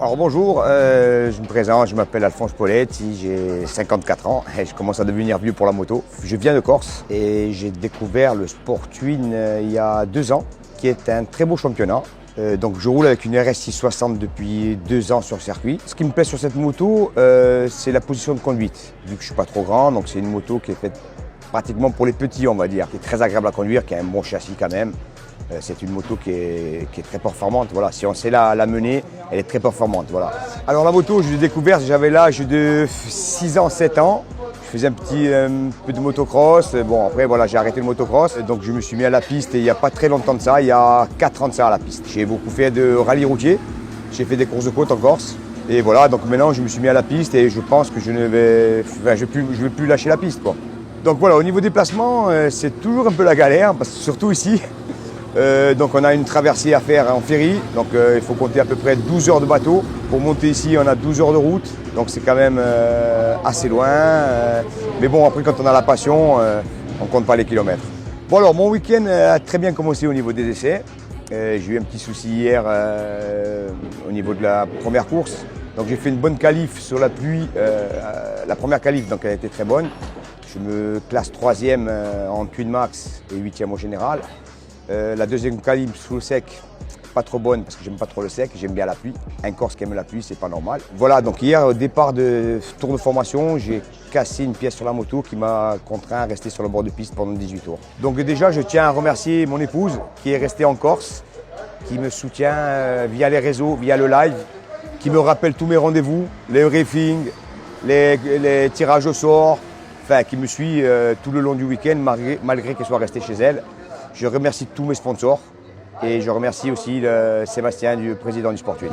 Alors bonjour, je me présente, je m'appelle Alphonse Poletti, j'ai 54 ans et je commence à devenir vieux pour la moto. Je viens de Corse et j'ai découvert le Sport Twin il y a 2 ans, qui est un très beau championnat. Donc je roule avec une RS 660 depuis 2 ans sur le circuit. Ce qui me plaît sur cette moto, c'est la position de conduite. Vu que je ne suis pas trop grand, donc c'est une moto qui est faite pratiquement pour les petits, on va dire, qui est très agréable à conduire, qui a un bon châssis quand même. C'est une moto qui est très performante. Voilà. Si on sait la mener, elle est très performante. Voilà. Alors la moto, je l'ai découverte, j'avais l'âge de 6 ans, 7 ans. Je faisais un peu de motocross. Bon, après, voilà, j'ai arrêté le motocross. Donc je me suis mis à la piste et il n'y a pas très longtemps de ça, il y a 4 ans de ça à la piste. J'ai beaucoup fait de rallye routier. J'ai fait des courses de côte en Corse. Et voilà, donc maintenant je me suis mis à la piste et je pense que je ne vais plus lâcher la piste, quoi. Donc voilà, au niveau des placements, c'est toujours un peu la galère, parce que surtout ici. Donc on a une traversée à faire en ferry, donc il faut compter à peu près 12 heures de bateau. Pour monter ici, on a 12 heures de route, donc c'est quand même assez loin. Mais bon, après quand on a la passion, on ne compte pas les kilomètres. Bon alors, mon week-end a très bien commencé au niveau des essais. J'ai eu un petit souci hier au niveau de la première course. Donc j'ai fait une bonne qualif sur la pluie, la première qualif, donc elle a été très bonne. Je me classe 3e en Twin Max et 8e au général. La deuxième qualif sous le sec, pas trop bonne parce que j'aime pas trop le sec, j'aime bien la pluie. Un Corse qui aime la pluie, c'est pas normal. Voilà, donc hier au départ de tour de formation, j'ai cassé une pièce sur la moto qui m'a contraint à rester sur le bord de piste pendant 18 tours. Donc déjà, je tiens à remercier mon épouse qui est restée en Corse, qui me soutient via les réseaux, via le live, qui me rappelle tous mes rendez-vous, les briefings, les tirages au sort, enfin qui me suit tout le long du week-end malgré qu'elle soit restée chez elle. Je remercie tous mes sponsors et je remercie aussi Sébastien, du président du Sport Twin.